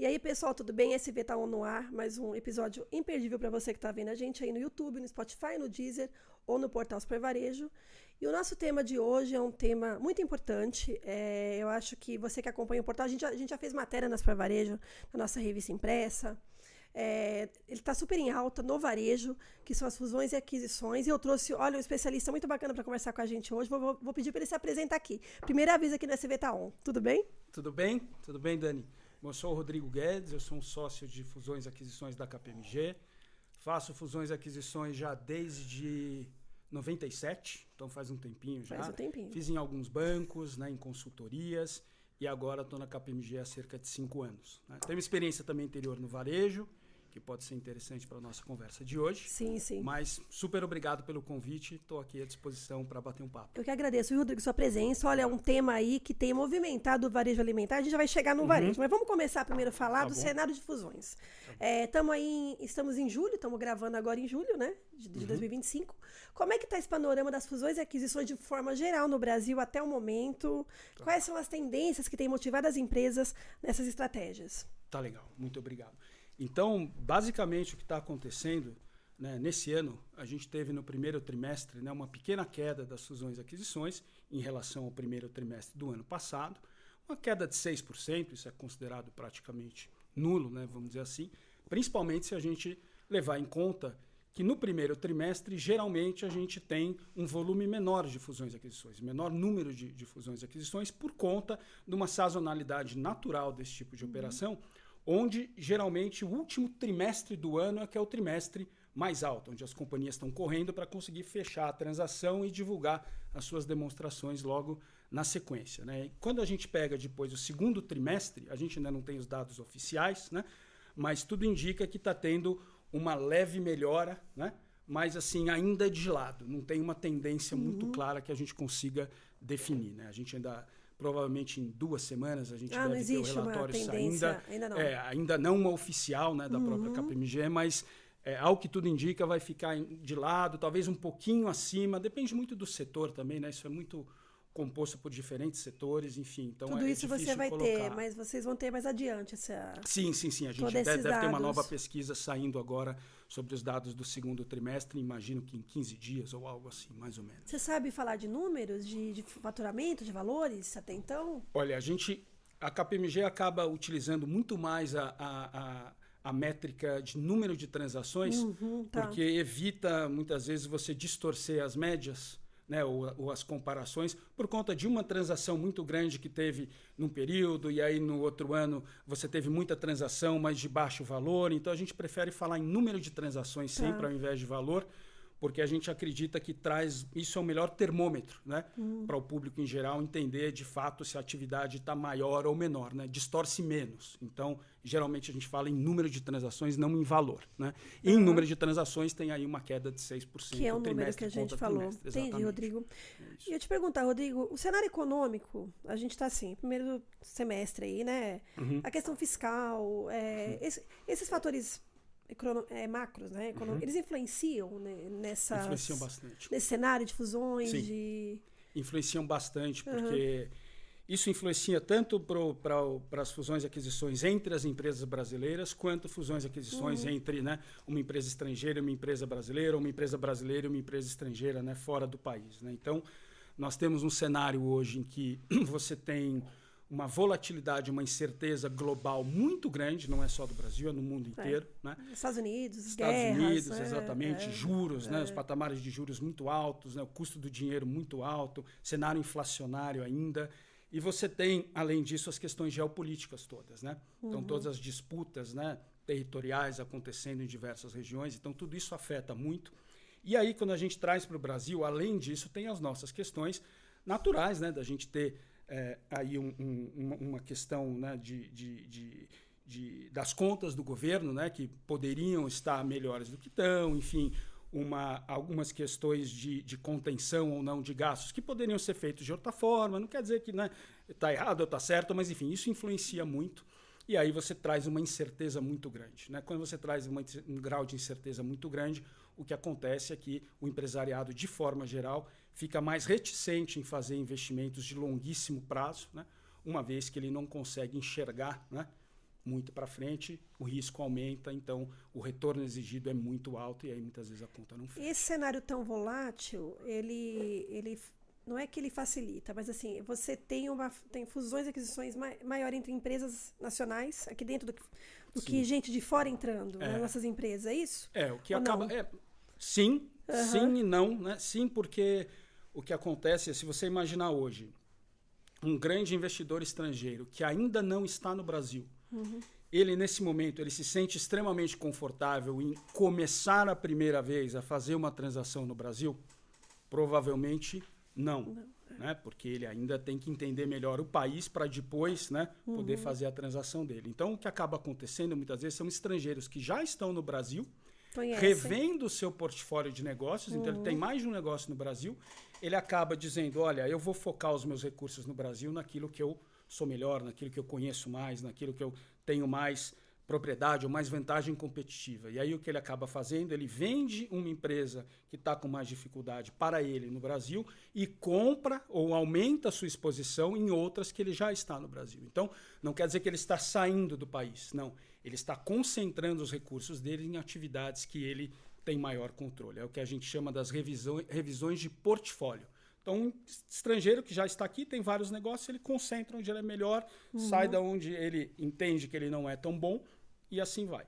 E aí, pessoal, tudo bem? SV tá no ar, mais um episódio imperdível para você que está vendo a gente aí no YouTube, no Spotify, no Deezer ou no portal Super Varejo. E o nosso tema de hoje é um tema muito importante. Eu acho que você que acompanha o portal, a gente já fez matéria na Super Varejo, na nossa revista impressa. Ele está super em alta no varejo, que são as fusões e aquisições. E eu trouxe, olha, um especialista muito bacana para conversar com a gente hoje. Vou pedir para ele se apresentar aqui. Primeira vez aqui no SV tá on. Tudo bem? Tudo bem? Tudo bem, Dani? Eu sou o Rodrigo Guedes, eu sou um sócio de fusões e aquisições da KPMG. Faço fusões e aquisições já desde 97, então faz um tempinho já. Faz um tempinho. Fiz em alguns bancos, né, em consultorias, e agora estou na KPMG há cerca de 5 anos. Né? Tenho experiência também anterior no varejo, que pode ser interessante para a nossa conversa de hoje. Sim, sim. Mas super obrigado pelo convite, estou aqui à disposição para bater um papo. Eu que agradeço, Rodrigo, sua presença. Olha, é um tema aí que tem movimentado o varejo alimentar. A gente já vai chegar no varejo, mas vamos começar primeiro a falar do cenário de fusões. Estamos em julho, estamos gravando agora em julho, né, de 2025. Como é que está esse panorama das fusões e aquisições de forma geral no Brasil até o momento? Quais são as tendências que têm motivado as empresas nessas estratégias? Tá legal, muito obrigado. Então, basicamente, o que está acontecendo, né, nesse ano, a gente teve no primeiro trimestre, né, uma pequena queda das fusões e aquisições em relação ao primeiro trimestre do ano passado, uma queda de 6%, isso é considerado praticamente nulo, né, vamos dizer assim, principalmente se a gente levar em conta que no primeiro trimestre, geralmente, a gente tem um volume menor de fusões e aquisições, menor número de fusões e aquisições, por conta de uma sazonalidade natural desse tipo de operação, onde geralmente o último trimestre do ano é que é o trimestre mais alto, onde as companhias estão correndo para conseguir fechar a transação e divulgar as suas demonstrações logo na sequência. Né? E quando a gente pega depois o segundo trimestre, a gente ainda não tem os dados oficiais, né? Mas tudo indica que está tendo uma leve melhora, né? Mas assim, ainda de lado, não tem uma tendência muito clara que a gente consiga definir. Né? A gente ainda... Provavelmente em 2 semanas a gente deve ter o relatório saindo. Ainda não uma oficial, né, da própria KPMG, mas ao que tudo indica vai ficar de lado, talvez um pouquinho acima, depende muito do setor também, né? Isso é muito composto por diferentes setores, enfim. Então tudo isso você vai ter, mas vocês vão ter mais adiante essa... Sim. A gente deve ter uma nova pesquisa saindo agora sobre os dados do segundo trimestre, imagino que em 15 dias ou algo assim, mais ou menos. Você sabe falar de números, de faturamento, de valores até então? Olha, a KPMG acaba utilizando muito mais a métrica de número de transações, porque evita muitas vezes você distorcer as médias, né, ou as comparações, por conta de uma transação muito grande que teve num período, e aí no outro ano você teve muita transação, mas de baixo valor. Então a gente prefere falar em número de transações sempre ao invés de valor, porque a gente acredita que isso é o melhor termômetro, né, para o público em geral entender de fato se a atividade está maior ou menor, né, distorce menos. Então, geralmente a gente fala em número de transações, não em valor. Né? E em número de transações tem aí uma queda de 6%. Que é o número que a gente falou. Entendi, Rodrigo. E eu te perguntar, Rodrigo, o cenário econômico, a gente está assim, primeiro semestre aí, né? A questão fiscal, esses fatores... macros, né? Eles influenciam, né, influenciam bastante. Nesse cenário de fusões? Sim. Influenciam bastante, porque isso influencia tanto para as fusões e aquisições entre as empresas brasileiras, quanto fusões e aquisições entre, né, uma empresa estrangeira e uma empresa brasileira, ou uma empresa brasileira e uma empresa estrangeira, né, fora do país. Né? Então, nós temos um cenário hoje em que você tem uma volatilidade, uma incerteza global muito grande, não é só do Brasil, é no mundo inteiro. Né? Estados Unidos, exatamente, juros, né? Os patamares de juros muito altos, né? O custo do dinheiro muito alto, cenário inflacionário ainda. E você tem, além disso, as questões geopolíticas todas. Né? Então, todas as disputas, né, territoriais acontecendo em diversas regiões, então tudo isso afeta muito. E aí, quando a gente traz para o Brasil, além disso, tem as nossas questões naturais, né, da gente ter aí uma questão, né, das contas do governo, né, que poderiam estar melhores do que estão, enfim, algumas questões de contenção ou não de gastos que poderiam ser feitos de outra forma. Não quer dizer que está errado ou está certo, mas enfim, isso influencia muito. E aí você traz uma incerteza muito grande. Né? Quando você traz um grau de incerteza muito grande, o que acontece é que o empresariado, de forma geral, fica mais reticente em fazer investimentos de longuíssimo prazo, né? Uma vez que ele não consegue enxergar, né, muito para frente, o risco aumenta, então o retorno exigido é muito alto e aí muitas vezes a conta não fecha. Esse cenário tão volátil, ele não é que ele facilita, mas assim, você tem fusões e aquisições maior entre empresas nacionais, aqui dentro do que gente de fora entrando nas nossas empresas, é isso? O que acaba... sim e não, né? Sim, porque o que acontece é, se você imaginar hoje, um grande investidor estrangeiro que ainda não está no Brasil, ele, nesse momento, ele se sente extremamente confortável em começar a primeira vez a fazer uma transação no Brasil? Provavelmente não. Né? Porque ele ainda tem que entender melhor o país para depois, né, poder fazer a transação dele. Então, o que acaba acontecendo muitas vezes são estrangeiros que já estão no Brasil, revendo o seu portfólio de negócios, então ele tem mais de um negócio no Brasil, ele acaba dizendo, olha, eu vou focar os meus recursos no Brasil naquilo que eu sou melhor, naquilo que eu conheço mais, naquilo que eu tenho mais propriedade ou mais vantagem competitiva. E aí o que ele acaba fazendo, ele vende uma empresa que está com mais dificuldade para ele no Brasil e compra ou aumenta a sua exposição em outras que ele já está no Brasil. Então, não quer dizer que ele está saindo do país, não. Ele está concentrando os recursos dele em atividades que ele tem maior controle. É o que a gente chama das revisões de portfólio. Então, um estrangeiro que já está aqui, tem vários negócios, ele concentra onde ele é melhor, sai da onde ele entende que ele não é tão bom e assim vai.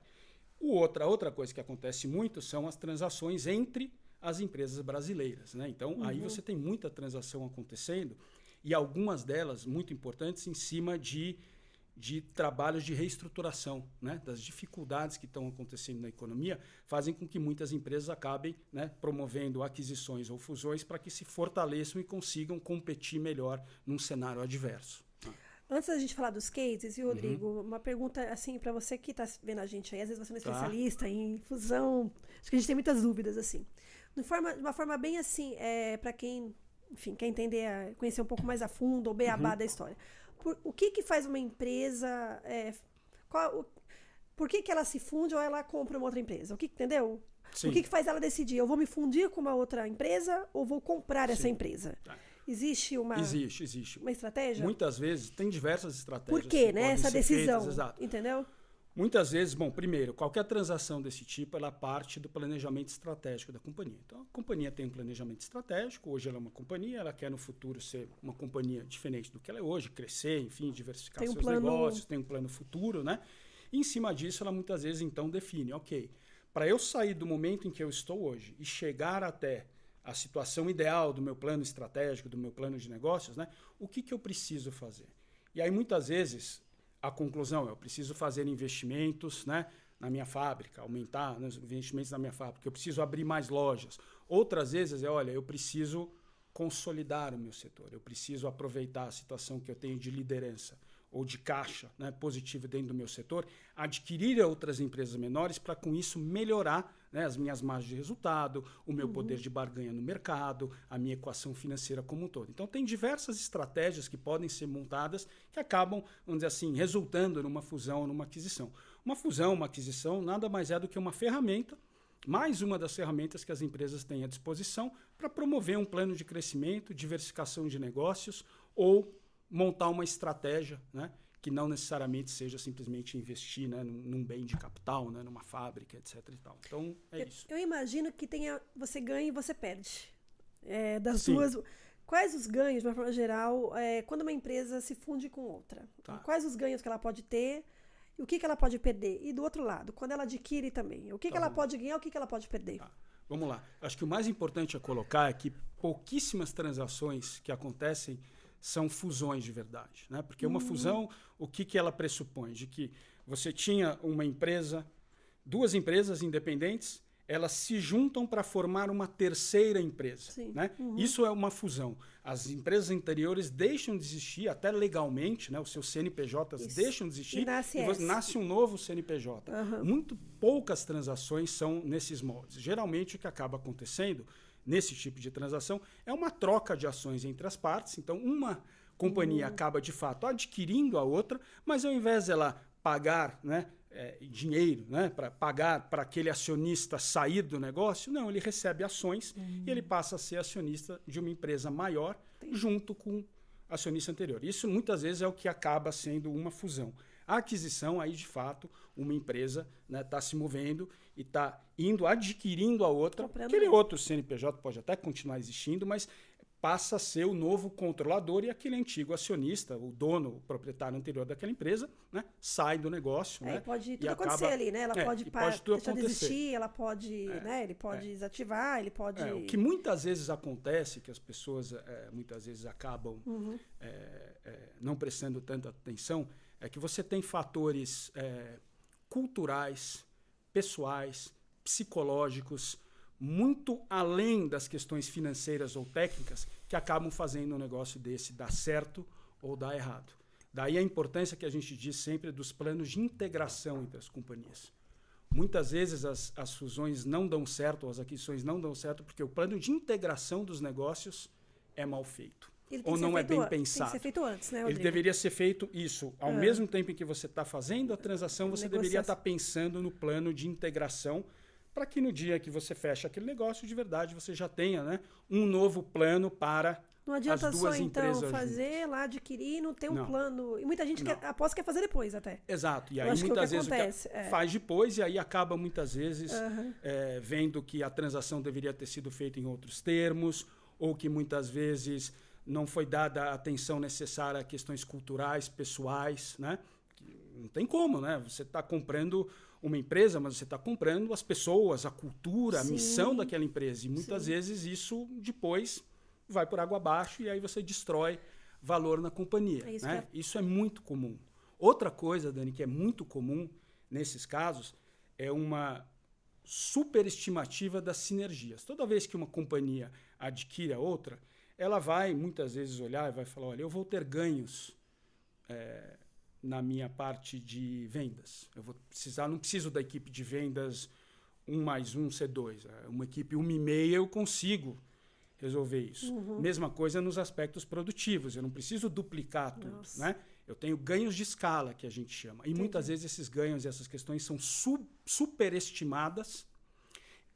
Outra coisa que acontece muito são as transações entre as empresas brasileiras, né? Então, aí você tem muita transação acontecendo e algumas delas muito importantes em cima de trabalhos de reestruturação, né? Das dificuldades que estão acontecendo na economia, fazem com que muitas empresas acabem, né, promovendo aquisições ou fusões para que se fortaleçam e consigam competir melhor num cenário adverso. Antes da gente falar dos cases, e Rodrigo, uma pergunta assim para você que está vendo a gente aí, às vezes você não é especialista em fusão, acho que a gente tem muitas dúvidas assim. De uma forma bem assim, para quem, enfim, quer entender, conhecer um pouco mais a fundo, ou beabá da história. O que faz uma empresa... por que ela se funde ou ela compra uma outra empresa? Entendeu? Sim. O que faz ela decidir? Eu vou me fundir com uma outra empresa ou vou comprar essa empresa? Existe uma estratégia? Muitas vezes, tem diversas estratégias. Por quê, né? Essa decisão, entendeu? Muitas vezes, primeiro, qualquer transação desse tipo, ela parte do planejamento estratégico da companhia. Então, a companhia tem um planejamento estratégico, hoje ela é uma companhia, ela quer no futuro ser uma companhia diferente do que ela é hoje, crescer, enfim, diversificar seus negócios, tem um plano futuro, né? E em cima disso, ela muitas vezes, então, define, ok, para eu sair do momento em que eu estou hoje e chegar até a situação ideal do meu plano estratégico, do meu plano de negócios, né? O que eu preciso fazer? E aí, muitas vezes... A conclusão é, eu preciso fazer investimentos, né, na minha fábrica, aumentar os investimentos na minha fábrica, eu preciso abrir mais lojas. Outras vezes eu preciso consolidar o meu setor, eu preciso aproveitar a situação que eu tenho de liderança ou de caixa, né, positivo dentro do meu setor, adquirir outras empresas menores para com isso melhorar, né, as minhas margens de resultado, o meu poder de barganha no mercado, a minha equação financeira como um todo. Então tem diversas estratégias que podem ser montadas que acabam, vamos dizer assim, resultando numa fusão ou numa aquisição. Uma fusão, uma aquisição, nada mais é do que uma ferramenta, mais uma das ferramentas que as empresas têm à disposição para promover um plano de crescimento, diversificação de negócios ou montar uma estratégia, né, que não necessariamente seja simplesmente investir, né, num bem de capital, né, numa fábrica, etc. E tal. Então, isso. Eu imagino que você ganha e você perde. Das duas. Quais os ganhos, de uma forma geral, quando uma empresa se funde com outra? Tá. Quais os ganhos que ela pode ter e o que ela pode perder? E do outro lado, quando ela adquire também, o que ela pode ganhar e o que ela pode perder? Tá. Vamos lá. Acho que o mais importante a colocar é que pouquíssimas transações que acontecem são fusões de verdade, né? Porque uma fusão, o que ela pressupõe? De que você tinha uma empresa, duas empresas independentes, elas se juntam para formar uma terceira empresa, né? Isso é uma fusão. As empresas anteriores deixam de existir, até legalmente, né? Os seus CNPJs deixam de existir e nasce um novo CNPJ. Muito poucas transações são nesses moldes. Geralmente o que acaba acontecendo nesse tipo de transação é uma troca de ações entre as partes. Então, uma companhia acaba, de fato, adquirindo a outra, mas ao invés dela pagar, né, dinheiro, né, para pagar para aquele acionista sair do negócio, não, ele recebe ações e ele passa a ser acionista de uma empresa maior junto com o acionista anterior. Isso, muitas vezes, é o que acaba sendo uma fusão. A aquisição, aí de fato, uma empresa está se movendo e está indo adquirindo a outra. Aquele outro CNPJ pode até continuar existindo, mas passa a ser o novo controlador e aquele antigo acionista, o dono, o proprietário anterior daquela empresa, né, sai do negócio. Né, pode tudo acontecer ali, né? Ela pode deixar de existir, ela pode, né, ele pode desativar, ele pode... O que muitas vezes acontece, que as pessoas muitas vezes acabam não prestando tanta atenção, é que você tem fatores culturais, pessoais, psicológicos, muito além das questões financeiras ou técnicas, que acabam fazendo um negócio desse dar certo ou dar errado. Daí a importância que a gente diz sempre dos planos de integração entre as companhias. Muitas vezes as fusões não dão certo, ou as aquisições não dão certo, porque o plano de integração dos negócios é mal feito. Ou não é bem pensado. Tem que ser feito antes, né, Rodrigo? Ele deveria ser feito isso. Ao mesmo tempo em que você está fazendo a transação, você deveria estar pensando no plano de integração, para que no dia que você fecha aquele negócio, de verdade, você já tenha, né, um novo plano para não adianta as duas só, empresas então, fazer juntas. Lá, adquirir, não ter um plano. E muita gente aposta que quer fazer depois até. Exato. E aí muitas vezes faz depois e aí acaba muitas vezes vendo que a transação deveria ter sido feita em outros termos, ou que muitas vezes não foi dada a atenção necessária a questões culturais, pessoais, né? Não tem como, né? Você está comprando uma empresa, mas você está comprando as pessoas, a cultura, a missão daquela empresa. E muitas vezes isso depois vai por água abaixo e aí você destrói valor na companhia. Né? Isso é muito comum. Outra coisa, Dani, que é muito comum nesses casos é uma superestimativa das sinergias. Toda vez que uma companhia adquire a outra, ela vai muitas vezes olhar e vai falar, olha, eu vou ter ganhos na minha parte de vendas. Eu vou precisar, não preciso da equipe de vendas 1 mais 1 ser 2. Uma equipe 1,5 eu consigo resolver isso. Mesma coisa nos aspectos produtivos. Eu não preciso duplicar tudo. Né? Eu tenho ganhos de escala, que a gente chama. E muitas vezes esses ganhos e essas questões são superestimadas.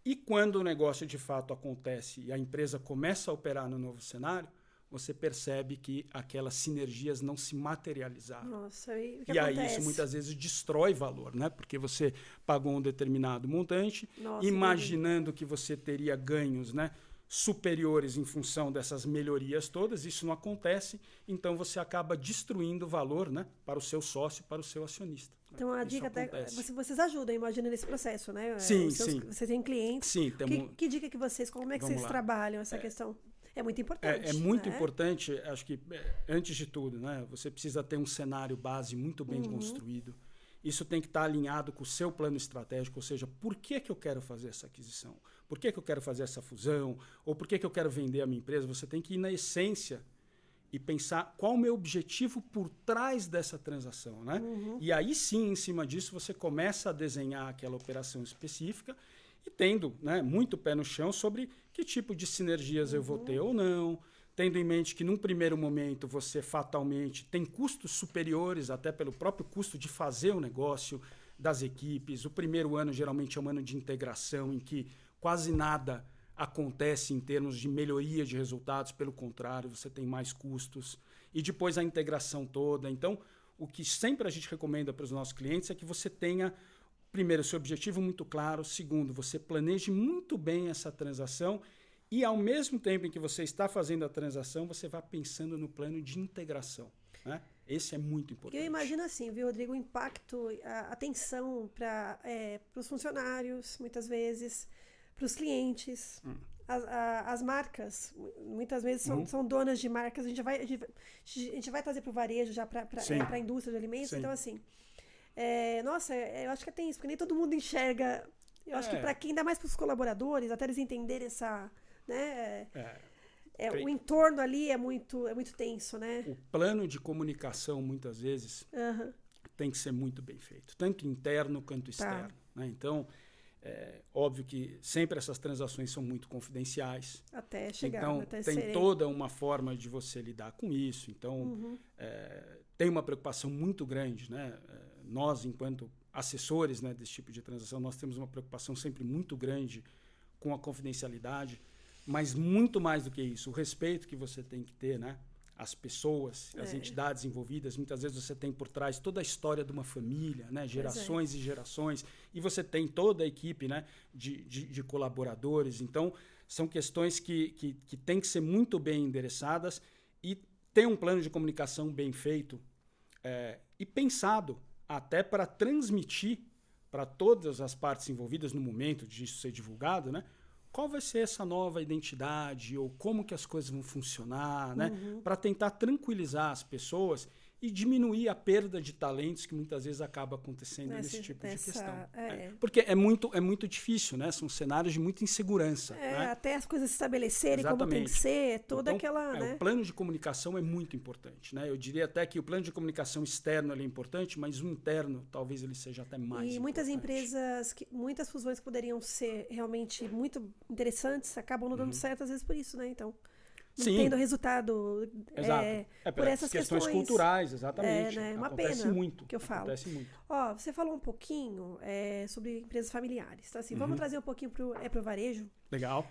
E quando o negócio de fato acontece e a empresa começa a operar no novo cenário, você percebe que aquelas sinergias não se materializaram. Nossa, e o que e acontece? Aí isso muitas vezes destrói valor, né? Porque você pagou um determinado montante, imaginando que você teria ganhos, né, superiores em função dessas melhorias todas, isso não acontece, então você acaba destruindo o valor, né, para o seu sócio, para o seu acionista. Então a dica até vocês ajudam, imagina, nesse processo, né? Sim. Você tem clientes. Sim, que dica que vocês, como é que vocês trabalham essa questão? É muito importante. É muito importante, acho que antes de tudo, né, você precisa ter um cenário base muito bem construído. Isso tem que estar alinhado com o seu plano estratégico, ou seja, por que eu quero fazer essa aquisição? Por que eu quero fazer essa fusão? Ou por que eu quero vender a minha empresa? Você tem que ir na essência e pensar qual o meu objetivo por trás dessa transação. Né? E aí sim, em cima disso, você começa a desenhar aquela operação específica e tendo, né, muito pé no chão sobre que tipo de sinergias eu vou ter ou não, tendo em mente que num primeiro momento você fatalmente tem custos superiores até pelo próprio custo de fazer o negócio das equipes. O primeiro ano geralmente é um ano de integração em que quase nada acontece em termos de melhoria de resultados, pelo contrário, você tem mais custos. E depois a integração toda. Então, o que sempre a gente recomenda para os nossos clientes é que você tenha, primeiro, seu objetivo muito claro. Segundo, você planeje muito bem essa transação e, ao mesmo tempo em que você está fazendo a transação, você vá pensando no plano de integração. Né? Esse é muito importante. Eu imagino assim, viu, Rodrigo, o impacto, a atenção para os funcionários, muitas vezes, para os clientes. As marcas, muitas vezes, são donas de marcas. A gente vai trazer para o varejo, já para a indústria de alimentos. Sim. Então, assim, eu acho que tem isso, porque nem todo mundo enxerga. Eu acho que para quem, ainda mais para os colaboradores, até eles entenderem essa... Né, o entorno ali é muito tenso, né? O plano de comunicação, muitas vezes, tem que ser muito bem feito, tanto interno quanto externo. Né? Então, óbvio que sempre essas transações são muito confidenciais. Até chegar. Então, tem toda uma forma de você lidar com isso. Então, tem uma preocupação muito grande. Né? Nós, enquanto assessores, né, desse tipo de transação, nós temos uma preocupação sempre muito grande com a confidencialidade. Mas muito mais do que isso, o respeito que você tem que ter, né, as pessoas, as entidades envolvidas. Muitas vezes você tem por trás toda a história de uma família, né? Gerações e gerações, e você tem toda a equipe, né? de colaboradores. Então, são questões que têm que ser muito bem endereçadas e ter um plano de comunicação bem feito e pensado até para transmitir para todas as partes envolvidas no momento de isso ser divulgado, né? Qual vai ser essa nova identidade ou como que as coisas vão funcionar, né? Para tentar tranquilizar as pessoas e diminuir a perda de talentos que muitas vezes acaba acontecendo nesse tipo de questão. Porque é muito difícil, né? São cenários de muita insegurança. Né? Até as coisas se estabelecerem como tem que ser, toda aquela... né? O plano de comunicação é muito importante. Né? Eu diria até que o plano de comunicação externo ele é importante, mas o interno talvez ele seja até mais importante. E muitas empresas, muitas fusões que poderiam ser realmente muito interessantes, acabam não dando certo às vezes por isso, né? Então... não tendo resultado por essas questões culturais, exatamente. Né? Uma acontece pena muito, que eu falo. Acontece muito. Ó, você falou um pouquinho sobre empresas familiares. Então, assim, vamos trazer um pouquinho pro varejo. Legal.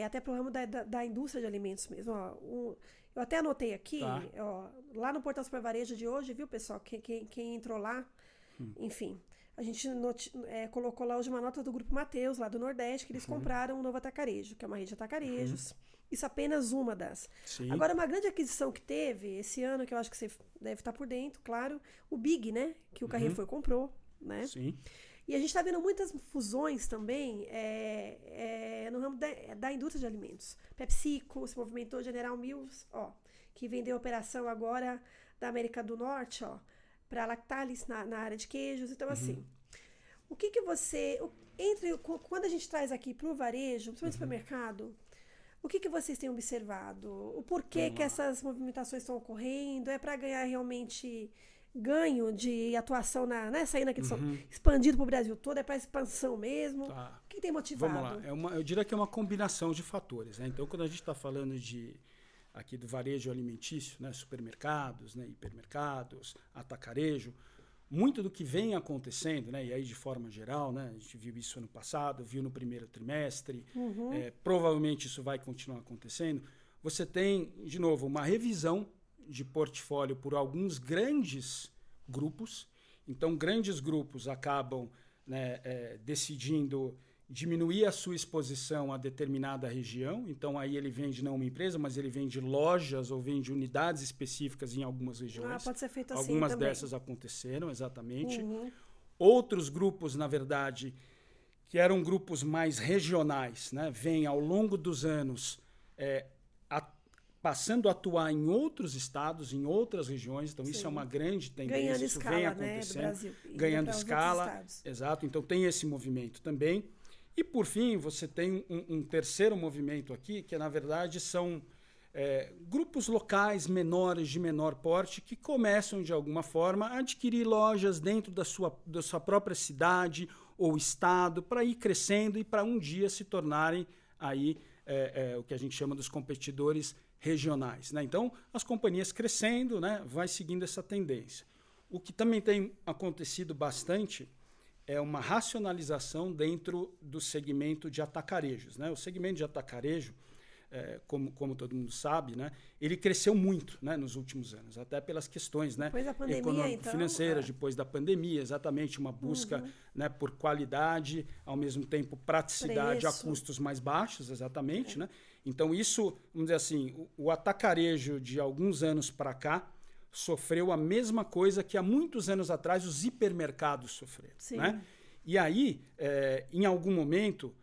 Até pro ramo da indústria de alimentos mesmo. Ó, eu até anotei aqui, ó, lá no Portal Super Varejo de hoje, viu, pessoal? Quem entrou lá, enfim... A gente colocou lá hoje uma nota do Grupo Mateus, lá do Nordeste, que eles compraram um novo atacarejo, que é uma rede de atacarejos. Isso apenas uma das. Sim. Agora, uma grande aquisição que teve esse ano, que eu acho que você deve estar por dentro, claro, o Big, né? Que o Carrefour comprou, né? Sim. E a gente está vendo muitas fusões também no ramo da indústria de alimentos. PepsiCo se movimentou, General Mills, ó, que vendeu a operação agora da América do Norte, ó, para a Lactalis na área de queijos. Então, assim, o que você... quando a gente traz aqui para o varejo, principalmente supermercado, o que vocês têm observado? O porquê que essas movimentações estão ocorrendo? É para ganhar realmente ganho de atuação saindo aqui, expandido para o Brasil todo? É para expansão mesmo? Tá. O que tem motivado? Vamos lá. Eu diria que é uma combinação de fatores. Né? Então, quando a gente está falando aqui do varejo alimentício, né, supermercados, né, hipermercados, atacarejo, muito do que vem acontecendo, né, e aí de forma geral, né, a gente viu isso ano passado, viu no primeiro trimestre, provavelmente isso vai continuar acontecendo. Você tem, de novo, uma revisão de portfólio por alguns grandes grupos. Então, grandes grupos acabam, né, decidindo diminuir a sua exposição a determinada região. Então, aí ele vende não uma empresa, mas ele vende lojas ou vende unidades específicas em algumas regiões. Pode ser feito assim Algumas também. dessas aconteceram, exatamente. Outros grupos, na verdade, que eram grupos mais regionais, né, vêm ao longo dos anos passando a atuar em outros estados, em outras regiões. Então, isso é uma grande tendência. Ganhando isso escala, vem acontecendo. Né, do Brasil, ganhando escala. Exato. Então, tem esse movimento também. E, por fim, você tem um terceiro movimento aqui, que, na verdade, são grupos locais menores, de menor porte, que começam, de alguma forma, a adquirir lojas dentro da sua própria cidade ou estado, para ir crescendo e para um dia se tornarem aí, o que a gente chama dos competidores regionais. Né? Então, as companhias crescendo, né, vai seguindo essa tendência. O que também tem acontecido bastante é uma racionalização dentro do segmento de atacarejos. Né? O segmento de atacarejo, como todo mundo sabe, né, ele cresceu muito, né, nos últimos anos, até pelas questões, né, depois da pandemia, então, financeiras, depois da pandemia, exatamente, uma busca, né, por qualidade, ao mesmo tempo praticidade a custos mais baixos, exatamente. Né? Então isso, vamos dizer assim, o atacarejo de alguns anos para cá sofreu a mesma coisa que há muitos anos atrás os hipermercados sofreram. Né? E aí, em algum momento,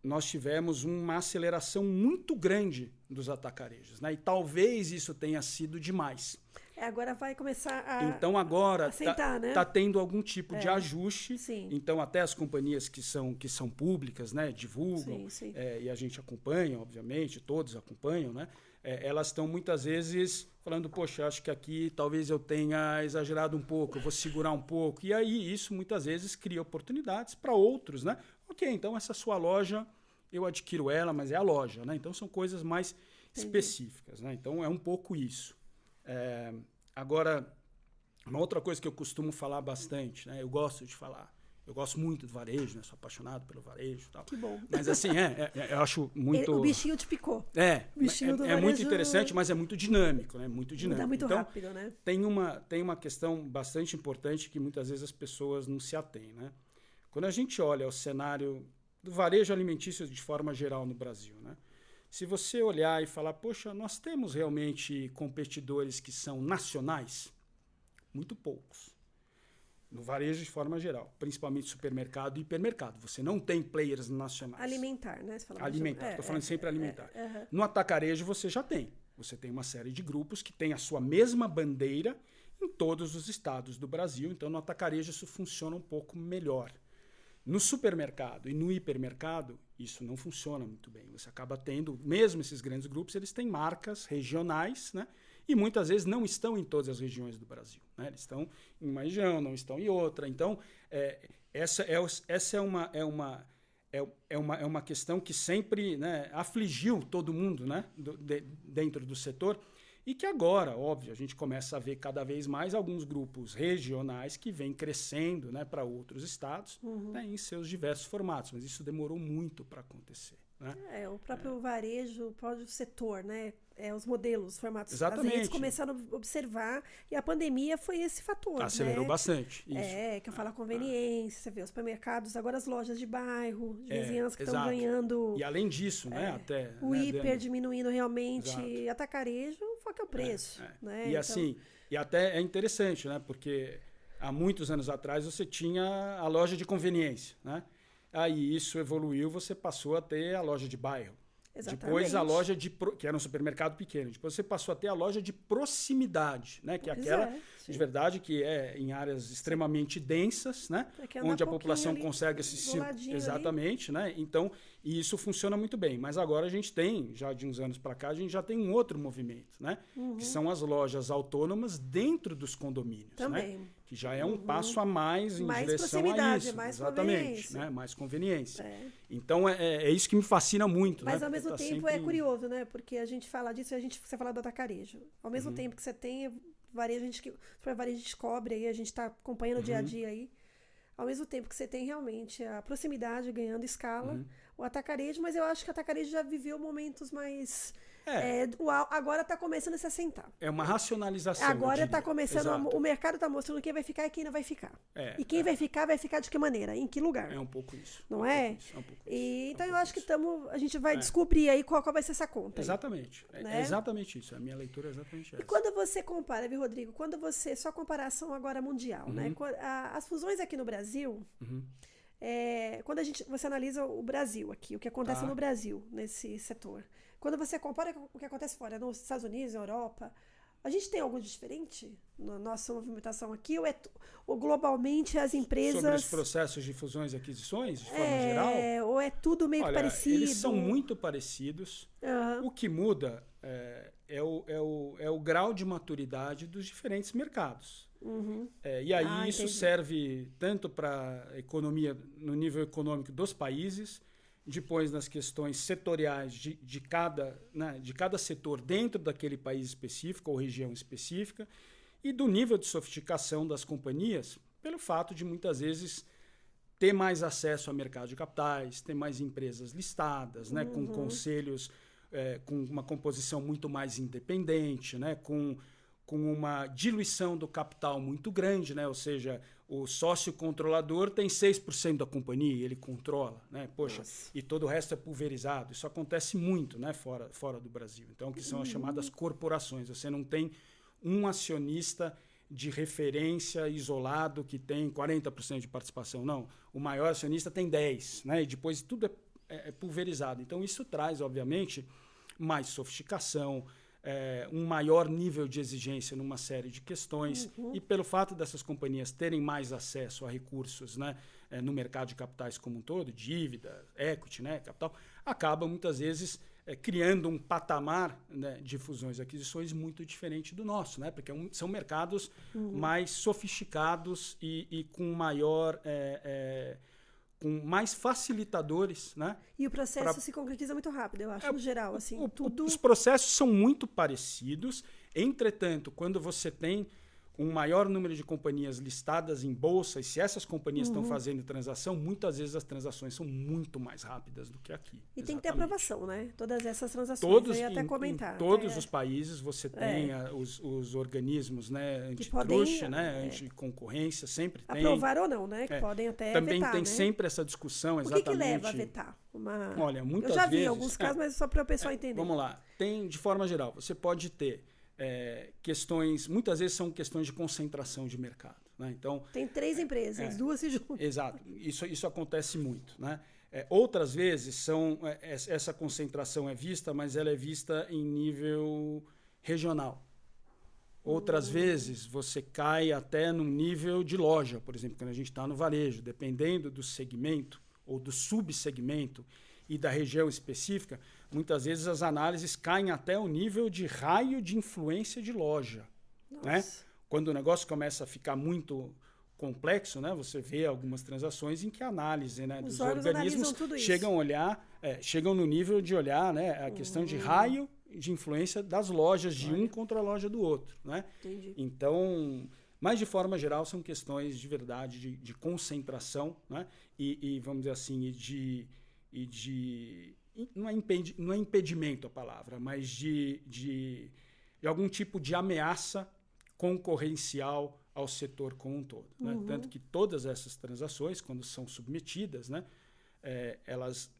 nós tivemos uma aceleração muito grande dos atacarejos. Né? E talvez isso tenha sido demais. Agora vai começar a Então agora está tendo algum tipo de ajuste. Sim. Então até as companhias que são públicas, né, divulgam, sim. E a gente acompanha, obviamente, todos acompanham, né? Elas estão muitas vezes falando, poxa, acho que aqui talvez eu tenha exagerado um pouco, eu vou segurar um pouco. E aí isso muitas vezes cria oportunidades para outros, né? Ok, então essa sua loja, eu adquiro ela, mas é a loja, né? Então são coisas mais específicas, né? Então é um pouco isso. Agora, uma outra coisa que eu costumo falar bastante, né? Eu gosto de falar, Eu gosto muito do varejo, né? Sou apaixonado pelo varejo e tal. Que bom. Mas assim, eu acho muito... O bichinho te picou. O bichinho do varejo... muito interessante, mas é muito dinâmico, né? Muito dinâmico. Muda muito então, rápido, né? Tem uma questão bastante importante que muitas vezes as pessoas não se atêm, né? Quando a gente olha o cenário do varejo alimentício de forma geral no Brasil, né? Se você olhar e falar, poxa, nós temos realmente competidores que são nacionais? Muito poucos. No varejo de forma geral, principalmente supermercado e hipermercado. Você não tem players nacionais. Alimentar, né? Você fala alimentar, estou falando sempre alimentar. No atacarejo você já tem. Você tem uma série de grupos que têm a sua mesma bandeira em todos os estados do Brasil. Então, no atacarejo isso funciona um pouco melhor. No supermercado e no hipermercado, isso não funciona muito bem. Você acaba tendo, mesmo esses grandes grupos, eles têm marcas regionais, né? E muitas vezes não estão em todas as regiões do Brasil, né? Eles estão em uma região, não estão em outra. Então, essa é uma questão que sempre, né, afligiu todo mundo, né, dentro do setor. E que agora, óbvio, a gente começa a ver cada vez mais alguns grupos regionais que vêm crescendo, né, para outros estados, né, em seus diversos formatos. Mas isso demorou muito para acontecer, né? O próprio varejo, o próprio setor, né? Os modelos, os formatos. Exatamente. Eles começaram a observar e a pandemia foi esse fator. Acelerou, né, bastante. Isso. Que eu falo a conveniência, você vê os supermercados, agora as lojas de bairro, de vizinhança que estão ganhando. E além disso, né? Até, o hiper diminuindo realmente, atacarejo, foca o preço. Né? E então, assim, e até é interessante, né? Porque há muitos anos atrás você tinha a loja de conveniência, né? Aí isso evoluiu, você passou a ter a loja de bairro. Exatamente. Depois a loja que era um supermercado pequeno. Depois você passou a ter a loja de proximidade, né? Que é aquela, de verdade, que é em áreas extremamente densas, né? Onde a população consegue se... Exatamente, né? Então, e isso funciona muito bem. Mas agora a gente tem, já de uns anos para cá, a gente já tem um outro movimento, né? Que são as lojas autônomas dentro dos condomínios. Também. Né? Que já é um passo a mais em direção a isso. Mais exatamente, né? Mais conveniência. Então, é isso que me fascina muito. Mas, né? ao mesmo tempo, é curioso, né? Porque a gente fala disso e você fala do atacarejo. Ao mesmo tempo que você tem varejo, a gente cobre aí, a gente está acompanhando o dia a dia aí. Ao mesmo tempo que você tem realmente a proximidade ganhando escala, o atacarejo, mas eu acho que o atacarejo já viveu momentos mais... agora está começando a se assentar. É uma racionalização. Agora está começando, o mercado está mostrando quem vai ficar e quem não vai ficar. E quem vai ficar de que maneira? Em que lugar? É um pouco isso. Não é? Então eu acho que a gente vai descobrir aí qual vai ser essa conta. Exatamente. Né? É exatamente isso. A minha leitura é exatamente essa. E quando você compara, viu, Rodrigo? Só comparação agora mundial, né? As fusões aqui no Brasil... quando você analisa o Brasil aqui, o que acontece no Brasil, nesse setor. Quando você compara com o que acontece fora, nos Estados Unidos, na Europa, a gente tem algo de diferente na nossa movimentação aqui? Ou globalmente as empresas... Sobre os processos de fusões e aquisições, de forma geral? Ou é tudo meio parecido? Eles são muito parecidos. O que muda é o grau de maturidade dos diferentes mercados. E aí isso serve tanto para a economia, no nível econômico dos países, depois nas questões setoriais de cada setor dentro daquele país específico ou região específica, e do nível de sofisticação das companhias, pelo fato de muitas vezes ter mais acesso ao mercado de capitais, ter mais empresas listadas, né, com conselhos com uma composição muito mais independente, né, com uma diluição do capital muito grande, né? Ou seja, o sócio controlador tem 6% da companhia e ele controla, né? Poxa, e todo o resto é pulverizado. Isso acontece muito, né? Fora do Brasil. Então, que são as chamadas corporações. Você não tem um acionista de referência isolado que tem 40% de participação. Não, o maior acionista tem 10%, né? E depois tudo é pulverizado. Então, isso traz, obviamente, mais sofisticação, um maior nível de exigência numa série de questões, e pelo fato dessas companhias terem mais acesso a recursos, né, no mercado de capitais como um todo, dívida, equity, né, capital, acaba muitas vezes criando um patamar, né, de fusões e aquisições muito diferente do nosso, né, porque são mercados mais sofisticados e com maior... com mais facilitadores, né? E o processo se concretiza muito rápido, eu acho, no geral. Assim, os processos são muito parecidos, entretanto, quando você tem um maior número de companhias listadas em bolsa, e se essas companhias estão fazendo transação, muitas vezes as transações são muito mais rápidas do que aqui. E tem que ter aprovação, né? Todas essas transações, todos, aí até comentar. Em todos os países você tem os organismos, né, antitruste, né, anticoncorrência, sempre tem. Aprovar ou não, né? Que podem até também vetar, tem né? sempre essa discussão, exatamente. O que leva a vetar? Olha, muitas vezes... Eu já vi vezes, alguns casos, mas só para o pessoal entender. Vamos lá. Tem, de forma geral, você pode ter questões, muitas vezes são questões de concentração de mercado, né? Então, tem 3 empresas, 2 se juntam. Exato, isso acontece muito, né? Outras vezes essa concentração é vista, mas ela é vista em nível regional. Outras vezes você cai até num nível de loja, por exemplo, quando a gente está no varejo, dependendo do segmento ou do subsegmento e da região específica, muitas vezes as análises caem até o nível de raio de influência de loja. Né? Quando o negócio começa a ficar muito complexo, né, você vê algumas transações em que a análise, né, dos organismos chegam no nível de olhar, né, a questão de raio de influência das lojas de um contra a loja do outro. Né? Entendi. Então, mas de forma geral são questões de verdade, de concentração, né, e vamos dizer assim, não é impedimento a palavra, mas de algum tipo de ameaça concorrencial ao setor como um todo. Né? Tanto que todas essas transações, quando são submetidas, né, elas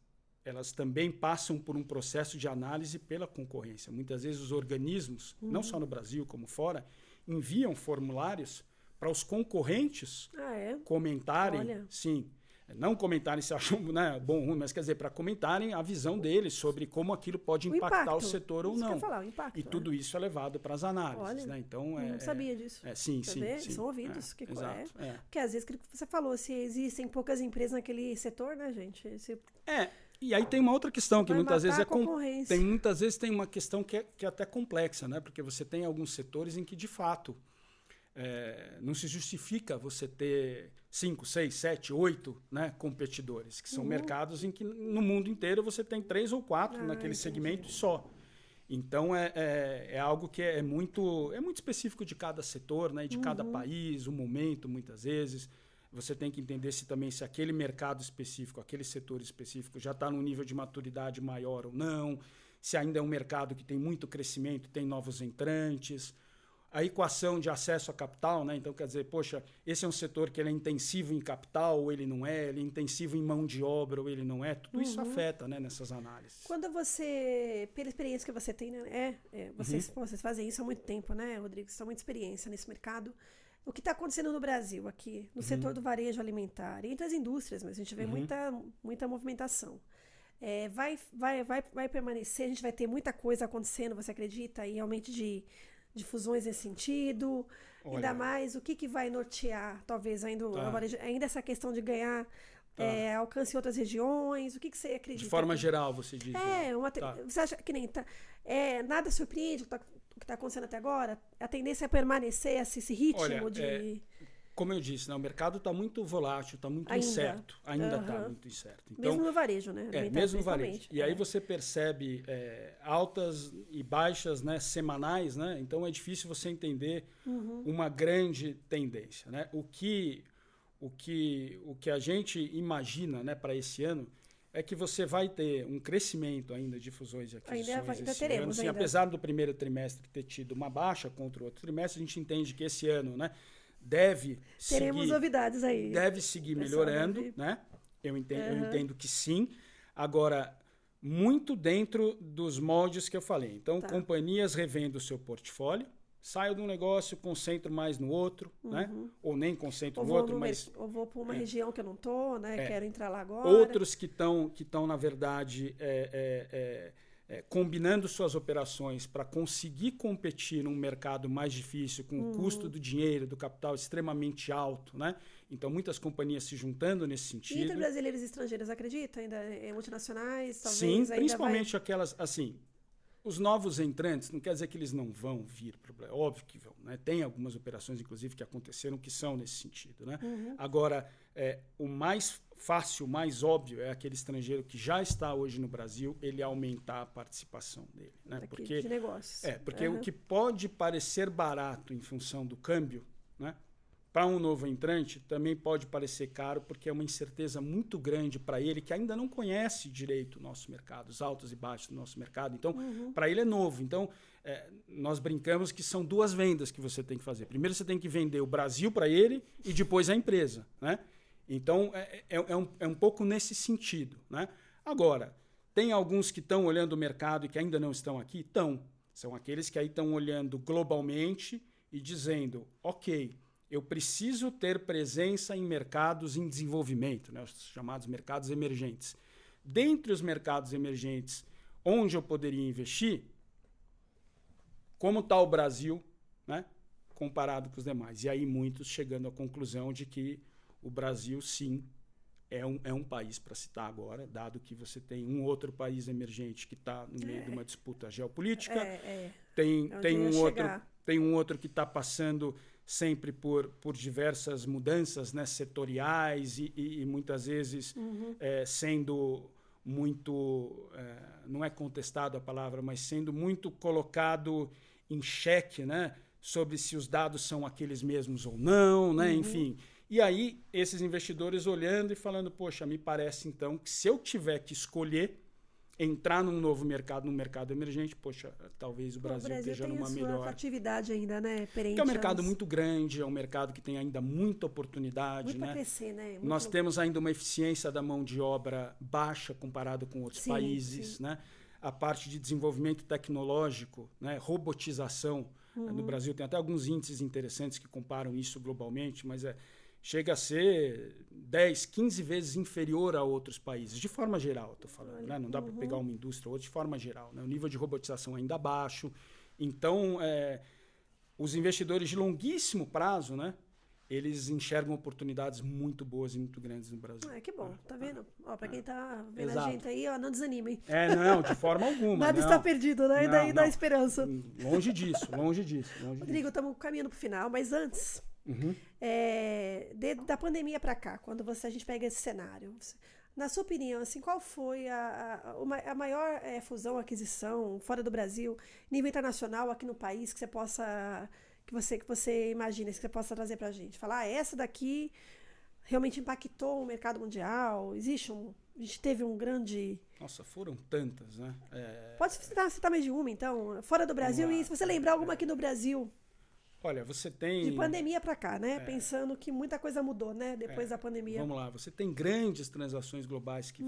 também passam por um processo de análise pela concorrência. Muitas vezes os organismos, não só no Brasil como fora, enviam formulários para os concorrentes comentarem, não comentarem se acham, né, bom ou ruim, mas quer dizer, para comentarem a visão deles sobre como aquilo pode impactar o setor ou não. E tudo isso é levado para as análises. Né? Então, não sabia disso. Sim. São ouvidos. Exato. Porque às vezes, que você falou, se existem poucas empresas naquele setor, né, gente? E aí tem uma outra questão que muitas vezes muitas vezes tem uma questão que é até complexa, né? Porque você tem alguns setores em que, de fato, não se justifica você ter 5, 6, 7, 8, né, competidores, que são mercados em que no mundo inteiro você tem 3 ou 4 naquele segmento só. Então é algo que é muito específico de cada setor, né, de cada país, o momento, muitas vezes. Você tem que entender se aquele mercado específico, aquele setor específico já está num nível de maturidade maior ou não, se ainda é um mercado que tem muito crescimento, tem novos entrantes. A equação de acesso a capital, né? Então, quer dizer, poxa, esse é um setor que ele é intensivo em capital ou ele não é, ele é intensivo em mão de obra ou ele não é, tudo isso afeta, né, nessas análises. Quando você, pela experiência que você tem, né, vocês fazem isso há muito tempo, né, Rodrigo? Vocês têm muita experiência nesse mercado. O que está acontecendo no Brasil aqui, no setor do varejo alimentar, e entre as indústrias, mas a gente vê muita movimentação. Vai permanecer, a gente vai ter muita coisa acontecendo, você acredita, e realmente de fusões nesse sentido? Olha, ainda mais, o que vai nortear, talvez, ainda essa questão de ganhar alcance em outras regiões? O que você acredita? De forma geral, você diz. Você acha que nem nada surpreende o que está acontecendo até agora? A tendência é permanecer esse ritmo de... Como eu disse, né, o mercado está muito volátil, está muito incerto. Ainda está muito incerto. Então, mesmo no varejo, né? Mesmo no varejo. E aí você percebe altas e baixas, né, semanais, né? Então é difícil você entender uma grande tendência. Né? O que a gente imagina, né, para esse ano é que você vai ter um crescimento ainda de fusões e aquisições esse ano. Assim, apesar do primeiro trimestre ter tido uma baixa contra o outro trimestre, a gente entende que esse ano, né, teremos novidades aí. Deve seguir melhorando, né? Eu entendo que sim. Agora, muito dentro dos moldes que eu falei. Então, companhias revendo o seu portfólio, saio de um negócio, concentro mais no outro, né? Ou nem concentro no outro, mas... Ou vou para uma região que eu não estou, né? Quero entrar lá agora. Outros que estão na verdade... combinando suas operações para conseguir competir num mercado mais difícil, com o custo do dinheiro, do capital extremamente alto, né? Então, muitas companhias se juntando nesse sentido. E entre brasileiros e estrangeiros, acredita? Ainda multinacionais, talvez? Sim, principalmente aquelas, assim, os novos entrantes, não quer dizer que eles não vão vir, óbvio que vão, né? Tem algumas operações, inclusive, que aconteceram que são nesse sentido, né? Agora, o mais fácil, mais óbvio, é aquele estrangeiro que já está hoje no Brasil, ele aumentar a participação dele. Né? Porque, de negócios. Porque o que pode parecer barato em função do câmbio, né? Para um novo entrante, também pode parecer caro, porque é uma incerteza muito grande para ele, que ainda não conhece direito o nosso mercado, os altos e baixos do nosso mercado. Então, para ele é novo. Então, nós brincamos que são 2 vendas que você tem que fazer. Primeiro, você tem que vender o Brasil para ele e depois a empresa. Né? Então, é um pouco nesse sentido. Né? Agora, tem alguns que estão olhando o mercado e que ainda não estão aqui? Estão. São aqueles que aí estão olhando globalmente e dizendo, ok, eu preciso ter presença em mercados em desenvolvimento, né, os chamados mercados emergentes. Dentre os mercados emergentes, onde eu poderia investir, como está o Brasil, né, comparado com os demais? E aí muitos chegando à conclusão de que o Brasil, sim, é um país para citar agora, dado que você tem um outro país emergente que está no meio de uma disputa geopolítica, tem um outro que está passando sempre por diversas mudanças, né, setoriais e muitas vezes sendo muito, não é contestado a palavra, mas sendo muito colocado em xeque, né, sobre se os dados são aqueles mesmos ou não, né, enfim. E aí esses investidores olhando e falando, poxa, me parece então que se eu tiver que escolher entrar num novo mercado, num mercado emergente, poxa, talvez o Brasil esteja numa melhor atividade ainda, né? Porque é um mercado muito grande, é um mercado que tem ainda muita oportunidade, muito né? Para crescer, né? Nós temos ainda uma eficiência da mão de obra baixa comparado com outros países, né? A parte de desenvolvimento tecnológico, né? Robotização, no Brasil tem até alguns índices interessantes que comparam isso globalmente, mas chega a ser 10, 15 vezes inferior a outros países, de forma geral, estou falando. Né? Não dá para pegar uma indústria ou outra de forma geral. Né? O nível de robotização ainda baixo. Então, os investidores de longuíssimo prazo, né? Eles enxergam oportunidades muito boas e muito grandes no Brasil. Que bom, tá vendo? Para quem tá vendo a gente aí, não desanimem. Não, de forma alguma. Nada está perdido, né? E daí dá esperança. Longe disso. Rodrigo, estamos caminhando para o final, mas antes... da pandemia para cá, quando a gente pega esse cenário, na sua opinião, assim, qual foi a maior fusão, aquisição fora do Brasil, nível internacional aqui no país, que você imagina, que você possa trazer para a gente? Falar, essa daqui realmente impactou o mercado mundial? A gente teve um grande... Nossa, foram tantas, né? Pode citar mais de uma, então, fora do Brasil, e se você lembrar alguma aqui no Brasil... Olha, você tem... De pandemia para cá, né? Pensando que muita coisa mudou, né? Depois da pandemia. Vamos lá, você tem grandes transações globais que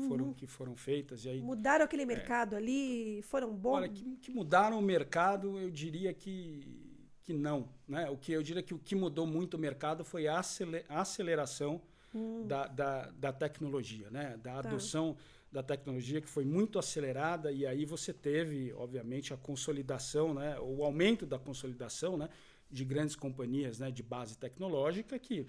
foram feitas. E aí, mudaram aquele mercado ali, foram bons? Olha, que mudaram o mercado, eu diria que não. Né? Eu diria que o que mudou muito o mercado foi a aceleração da tecnologia, né? Da adoção da tecnologia, que foi muito acelerada, e aí você teve, obviamente, a consolidação, né? O aumento da consolidação, né? De grandes companhias, né, de base tecnológica que,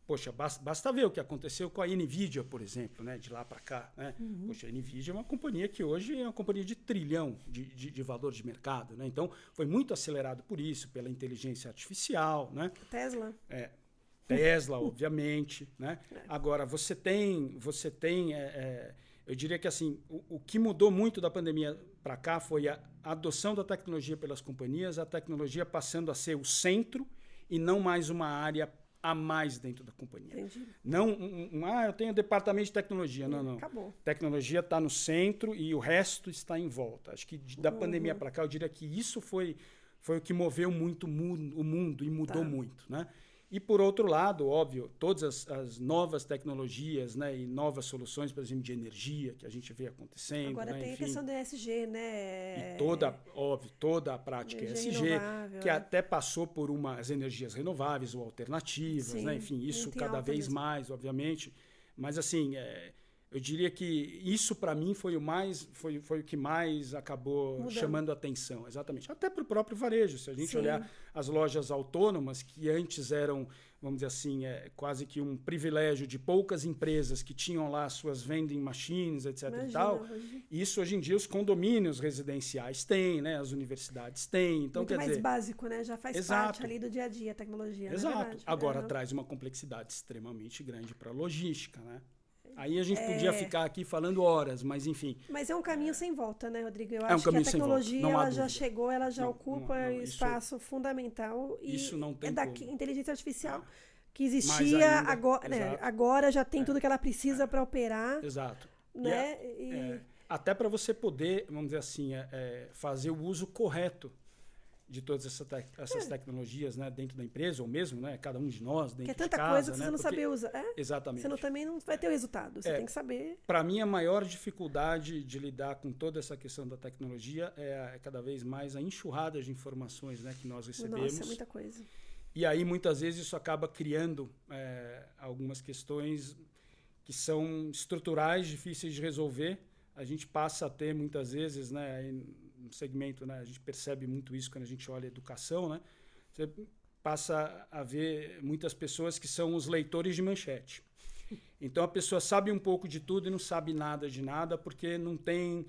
poxa, basta ver o que aconteceu com a NVIDIA, por exemplo, né, de lá para cá. Né? Poxa, a NVIDIA é uma companhia que hoje é uma companhia de trilhão de valor de mercado. Né? Então, foi muito acelerado por isso, pela inteligência artificial. Né? Tesla. Tesla, obviamente. Né? Agora, você tem eu diria que assim, o que mudou muito da pandemia para cá foi a adoção da tecnologia pelas companhias, a tecnologia passando a ser o centro e não mais uma área a mais dentro da companhia. Entendi. Não, eu tenho departamento de tecnologia. Não. Acabou. Tecnologia está no centro e o resto está em volta. Acho que da pandemia para cá, eu diria que isso foi o que moveu muito o mundo e mudou muito, né? E, por outro lado, óbvio, todas as novas tecnologias, né, e novas soluções, por exemplo, de energia que a gente vê acontecendo. Agora né, tem a questão do ESG, né? E toda a prática ESG, que até passou por umas energias renováveis ou alternativas, né? Enfim, isso cada vez mais, obviamente. Mas, assim, eu diria que isso, para mim, foi o que mais acabou chamando a atenção. Exatamente. Até para o próprio varejo. Se a gente olhar as lojas autônomas, que antes eram, vamos dizer assim, quase que um privilégio de poucas empresas que tinham lá suas vending machines, etc. e tal. Isso, hoje em dia, os condomínios residenciais têm, né? As universidades têm. Então, muito mais básico, né? Já faz parte ali do dia a dia a tecnologia. Exato. Agora traz uma complexidade extremamente grande para a logística, né? Aí a gente podia ficar aqui falando horas, mas enfim. Mas é um caminho sem volta, né, Rodrigo? Eu um acho que a caminho sem volta, tecnologia não há ela já dúvida. chegou, ela já Não, ocupa não, espaço fundamental. E isso não tem é da como. inteligência artificial que Mais existia, ainda, agora, né, exato. agora já tem tudo que ela precisa para operar. Exato. Né? Até para você poder, vamos dizer assim, fazer o uso correto de todas essas tecnologias, né, dentro da empresa, ou mesmo, né, cada um de nós, dentro de casa. Que é tanta coisa que né, você não saber usar. Exatamente. Você também não vai ter o resultado, você tem que saber. Para mim, a maior dificuldade de lidar com toda essa questão da tecnologia é cada vez mais a enxurrada de informações, né, que nós recebemos. Nossa, é muita coisa. E aí, muitas vezes, isso acaba criando algumas questões que são estruturais, difíceis de resolver. A gente passa a ter, muitas vezes, né, no segmento, né, a gente percebe muito isso quando a gente olha a educação, né? Você passa a ver muitas pessoas que são os leitores de manchete. Então, a pessoa sabe um pouco de tudo e não sabe nada de nada, porque não tem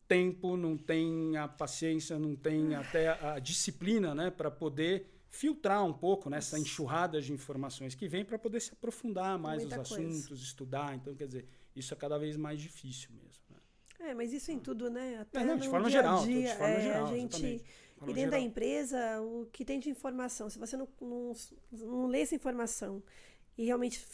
tempo, não tem a paciência, não tem até a disciplina, né, para poder filtrar um pouco nessa enxurrada de informações que vem para poder se aprofundar mais nos assuntos, estudar. Então, quer dizer, isso é cada vez mais difícil mesmo. Né? Mas isso em tudo, né? Até de forma geral. A dia, de forma geral, a gente... E dentro da empresa, o que tem de informação, se você não lê essa informação e realmente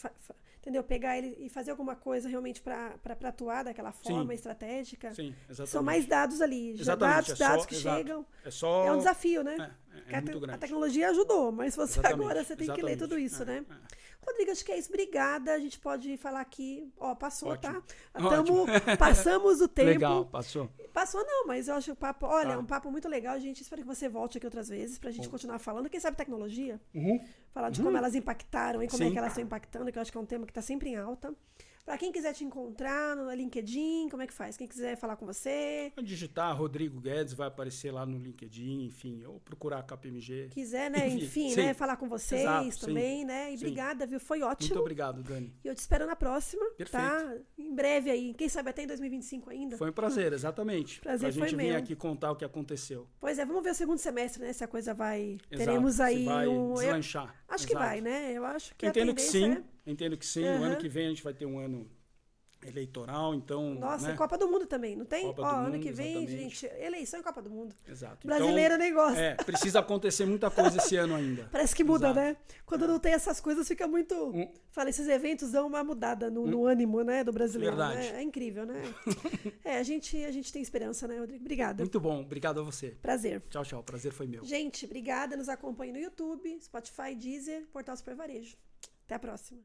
entendeu? Pegar ele e fazer alguma coisa realmente para atuar daquela forma estratégica. Sim, exatamente. São mais dados ali. Exatamente. Dados que chegam. É um desafio, né? É muito grande. A tecnologia ajudou, mas agora você tem que ler tudo isso, né? Rodrigo, acho que é isso. Obrigada. A gente pode falar aqui. Passou, ótimo. Tá? Passamos o tempo. Legal, passou. Passou não, mas eu acho que o papo... Olha, é um papo muito legal, gente. Espero que você volte aqui outras vezes pra gente continuar falando. Quem sabe tecnologia? Falar de como elas impactaram e como é que elas estão impactando, que eu acho que é um tema que está sempre em alta. Para quem quiser te encontrar no LinkedIn, como é que faz? Quem quiser falar com você? Digitar Rodrigo Guedes, vai aparecer lá no LinkedIn, enfim, ou procurar a KPMG. Quiser, né? Enfim, né? Falar com vocês também, né? E obrigada, viu? Foi ótimo. Muito obrigado, Dani. E eu te espero na próxima, Perfeito. Tá? Em breve aí. Quem sabe até em 2025 ainda. Foi um prazer, exatamente. Prazer foi mesmo. Pra gente vir aqui contar o que aconteceu. Pois é, vamos ver o segundo semestre, né? Se a coisa vai... Exato. Teremos aí vai deslanchar. Acho que vai, né? Eu acho que Entendo que sim. Entendo que sim. O ano que vem a gente vai ter um ano eleitoral, então... Nossa, né? Copa do Mundo também, não tem? Copa do ano Mundo, que vem, exatamente. gente, eleição e Copa do Mundo. Exato. Brasileiro então, negócio. Precisa acontecer muita coisa esse ano ainda. Parece que muda, né? Quando não tem essas coisas, fica muito... Fala, esses eventos dão uma mudada no ânimo, né, do brasileiro. Verdade. Né? É incrível, né? A gente tem esperança, né, Rodrigo? Obrigada. Muito bom. Obrigado a você. Prazer. Tchau, tchau. Prazer foi meu. Gente, obrigada. Nos acompanhe no YouTube, Spotify, Deezer, Portal Super Varejo. Até a próxima.